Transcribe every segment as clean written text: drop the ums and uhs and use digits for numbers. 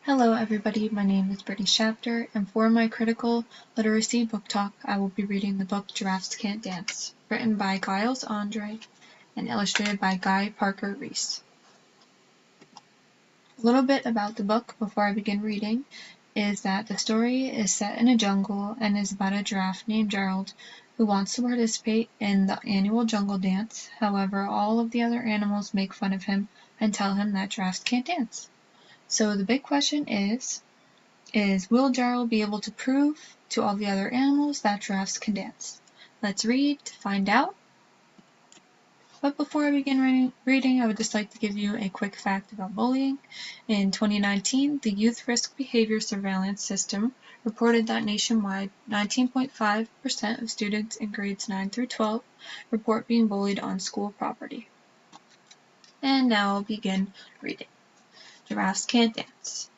Hello everybody, my name is Brittany Shafter, and for my critical literacy book talk, I will be reading the book Giraffes Can't Dance, written by Giles Andre and illustrated by Guy Parker Reese. A little bit about the book before I begin reading is that the story is set in a jungle and is about a giraffe named Gerald who wants to participate in the annual jungle dance. However, all of the other animals make fun of him and tell him that giraffes can't dance. So the big question is will Gerald be able to prove to all the other animals that giraffes can dance? Let's read to find out. But before I begin reading, I would just like to give you a quick fact about bullying. In 2019, the Youth Risk Behavior Surveillance System reported that nationwide, 19.5% of students in grades 9 through 12 report being bullied on school property. And now I'll begin reading. Giraffes can't dance.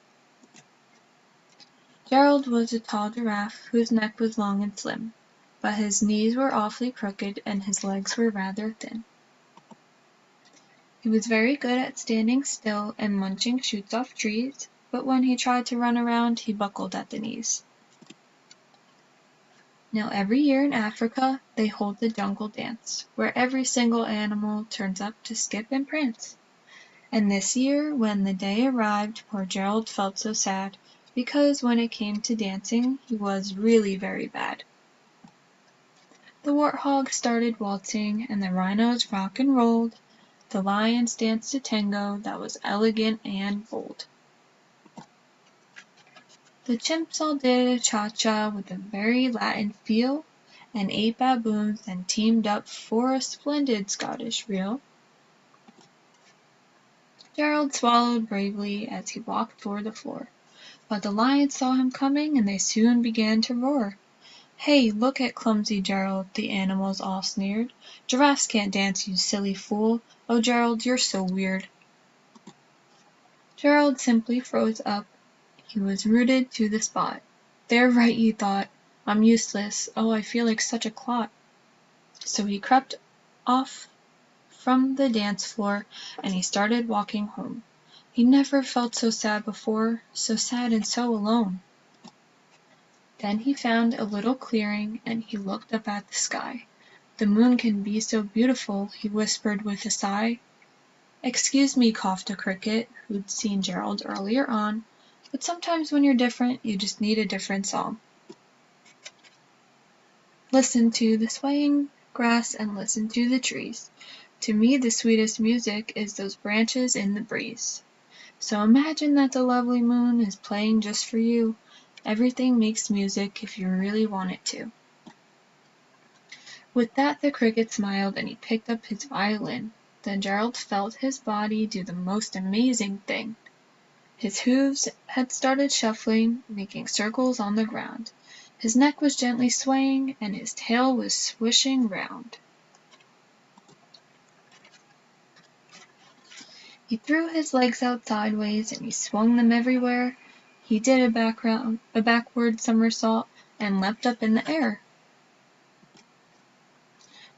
Gerald was a tall giraffe whose neck was long and slim, but his knees were awfully crooked and his legs were rather thin. He was very good at standing still and munching shoots off trees, but when he tried to run around, he buckled at the knees. Now every year in Africa, they hold the jungle dance, where every single animal turns up to skip and prance. And this year, when the day arrived, poor Gerald felt so sad, because when it came to dancing, he was really very bad. The warthogs started waltzing, and the rhinos rock and rolled. The lions danced a tango that was elegant and bold. The chimps all did a cha-cha with a very Latin feel, and 8 baboons then teamed up for a splendid Scottish reel. Gerald swallowed bravely as he walked toward the floor, but the lions saw him coming and they soon began to roar. "Hey, look at clumsy Gerald," the animals all sneered. "Giraffes can't dance, you silly fool. Oh, Gerald, you're so weird." Gerald simply froze up. He was rooted to the spot. "They're right," he thought. "I'm useless. Oh, I feel like such a clot." So he crept off from the dance floor and he started walking home. He never felt so sad before, so sad and so alone. Then he found a little clearing and he looked up at the sky. "The moon can be so beautiful," he whispered with a sigh. "Excuse me," coughed a cricket, who'd seen Gerald earlier on, "but sometimes when you're different, you just need a different song. Listen to the swaying grass and listen to the trees. To me the sweetest music is those branches in the breeze. So imagine that the lovely moon is playing just for you. Everything makes music if you really want it to." With that the cricket smiled and he picked up his violin. Then Gerald felt his body do the most amazing thing. His hooves had started shuffling, making circles on the ground. His neck was gently swaying and his tail was swishing round. He threw his legs out sideways and he swung them everywhere. He did a backward somersault and leapt up in the air.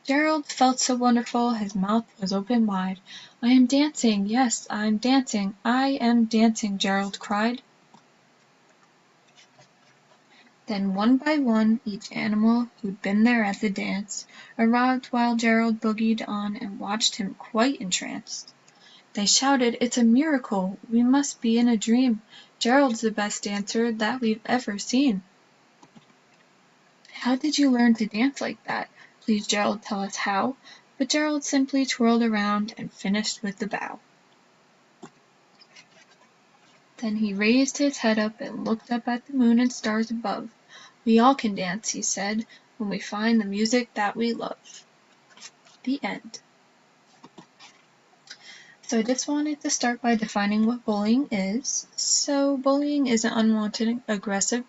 Gerald felt so wonderful, his mouth was open wide. "I am dancing, yes, I'm dancing, I am dancing," Gerald cried. Then one by one each animal who'd been there at the dance arrived while Gerald boogied on and watched him quite entranced. They shouted, "It's a miracle! We must be in a dream! Gerald's the best dancer that we've ever seen!" "How did you learn to dance like that? Please, Gerald, tell us how." But Gerald simply twirled around and finished with the bow. Then he raised his head up and looked up at the moon and stars above. "We all can dance," he said, "when we find the music that we love." The end. So I just wanted to start by defining what bullying is. So bullying is unwanted aggressive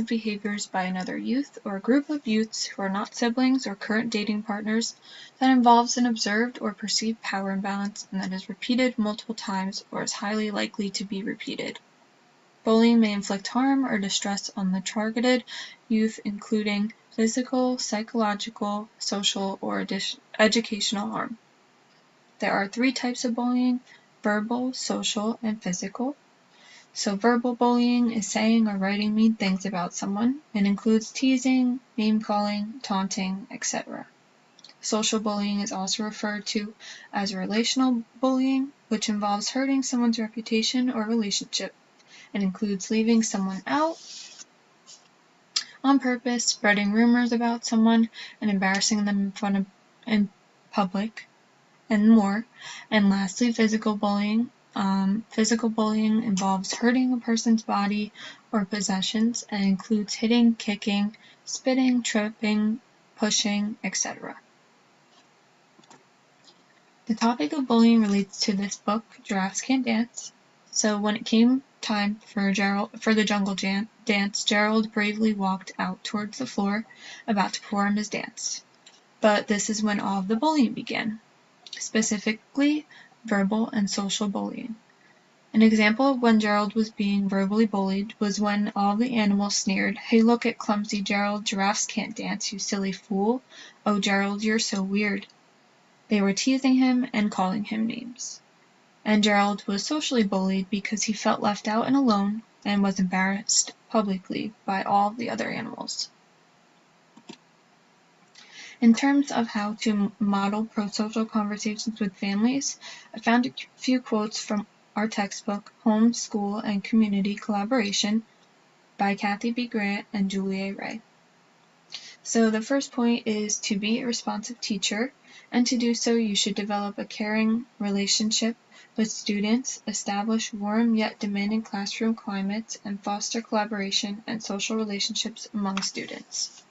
behaviors by another youth or a group of youths who are not siblings or current dating partners that involves an observed or perceived power imbalance and that is repeated multiple times or is highly likely to be repeated. Bullying may inflict harm or distress on the targeted youth, including physical, psychological, social, or educational harm. There are 3 types of bullying: verbal, social, and physical. So verbal bullying is saying or writing mean things about someone and includes teasing, name-calling, taunting, etc. Social bullying is also referred to as relational bullying, which involves hurting someone's reputation or relationship and includes leaving someone out on purpose, spreading rumors about someone, and embarrassing them in public, and more. And lastly, physical bullying. Physical bullying involves hurting a person's body or possessions and includes hitting, kicking, spitting, tripping, pushing, etc. The topic of bullying relates to this book, Giraffes Can't Dance. So when it came time for the jungle dance, Gerald bravely walked out towards the floor, about to perform his dance. But this is when all of the bullying began, specifically verbal and social bullying. An example of when Gerald was being verbally bullied was when all the animals sneered, "Hey, look at clumsy Gerald, giraffes can't dance, you silly fool. Oh, Gerald, you're so weird." They were teasing him and calling him names. And Gerald was socially bullied because he felt left out and alone and was embarrassed publicly by all the other animals. In terms of how to model pro-social conversations with families, I found a few quotes from our textbook, Home, School, and Community Collaboration by Kathy B. Grant and Julie A. Ray. So the first point is to be a responsive teacher, and to do so you should develop a caring relationship with students, establish warm yet demanding classroom climates, and foster collaboration and social relationships among students.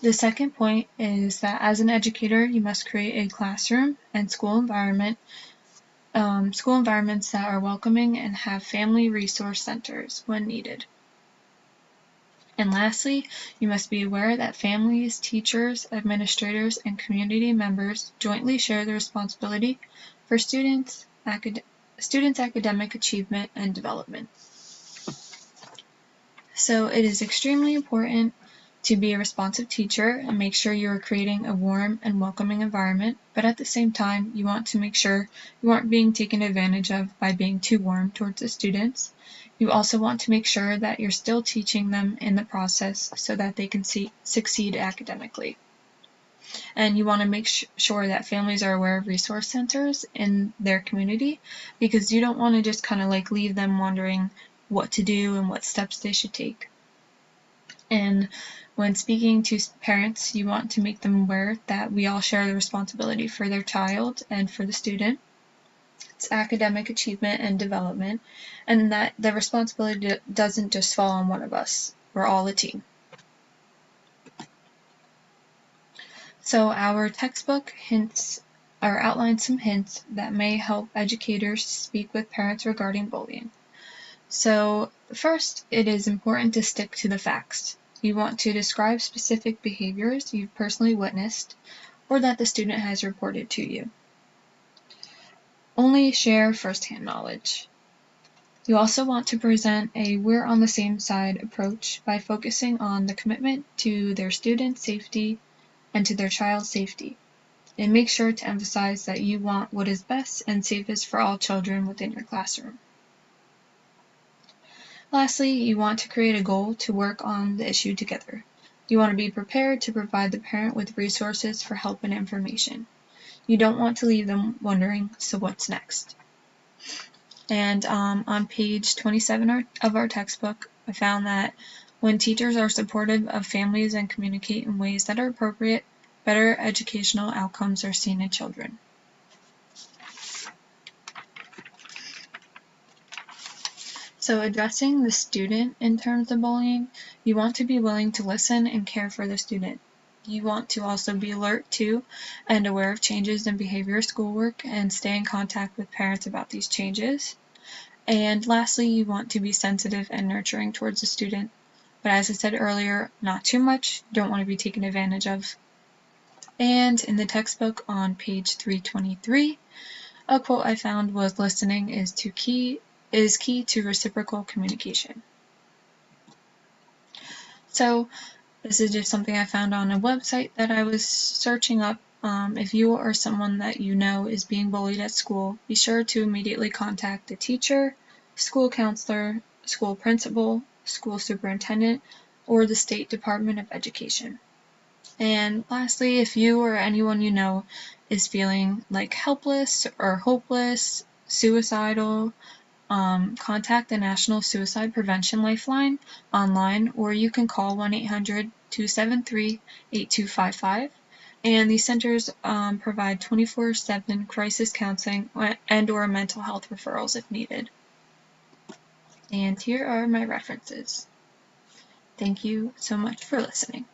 The second point is that as an educator, you must create a classroom and school environments that are welcoming and have family resource centers when needed. And lastly, you must be aware that families, teachers, administrators, and community members jointly share the responsibility for students' academic achievement and development. So it is extremely important to be a responsive teacher and make sure you are creating a warm and welcoming environment, but at the same time, you want to make sure you aren't being taken advantage of by being too warm towards the students. You also want to make sure that you're still teaching them in the process so that they can succeed academically. And you want to make sure that families are aware of resource centers in their community, because you don't want to just kind of like leave them wondering what to do and what steps they should take. And when speaking to parents, you want to make them aware that we all share the responsibility for their child and for the student, its academic achievement and development, and that the responsibility doesn't just fall on one of us. We're all a team. So our textbook outlines some hints that may help educators speak with parents regarding bullying. So first, it is important to stick to the facts. You want to describe specific behaviors you've personally witnessed or that the student has reported to you. Only share firsthand knowledge. You also want to present a we're on the same side approach by focusing on the commitment to their student safety and to their child's safety. And make sure to emphasize that you want what is best and safest for all children within your classroom. Lastly, you want to create a goal to work on the issue together. You want to be prepared to provide the parent with resources for help and information. You don't want to leave them wondering, so what's next? And on page 27 of our textbook, I found that when teachers are supportive of families and communicate in ways that are appropriate, better educational outcomes are seen in children. So addressing the student in terms of bullying, you want to be willing to listen and care for the student. You want to also be alert to and aware of changes in behavior, schoolwork, and stay in contact with parents about these changes. And lastly, you want to be sensitive and nurturing towards the student. But as I said earlier, not too much, don't want to be taken advantage of. And in the textbook on page 323, a quote I found was listening is key to reciprocal communication. So this is just something I found on a website that I was searching up. If you or someone that you know is being bullied at school, be sure to immediately contact the teacher, school counselor, school principal, school superintendent, or the State Department of Education. And lastly, if you or anyone you know is feeling like helpless or hopeless, suicidal, contact the National Suicide Prevention Lifeline online, or you can call 1-800-273-8255. And these centers provide 24/7 crisis counseling and or mental health referrals if needed. And here are my references. Thank you so much for listening.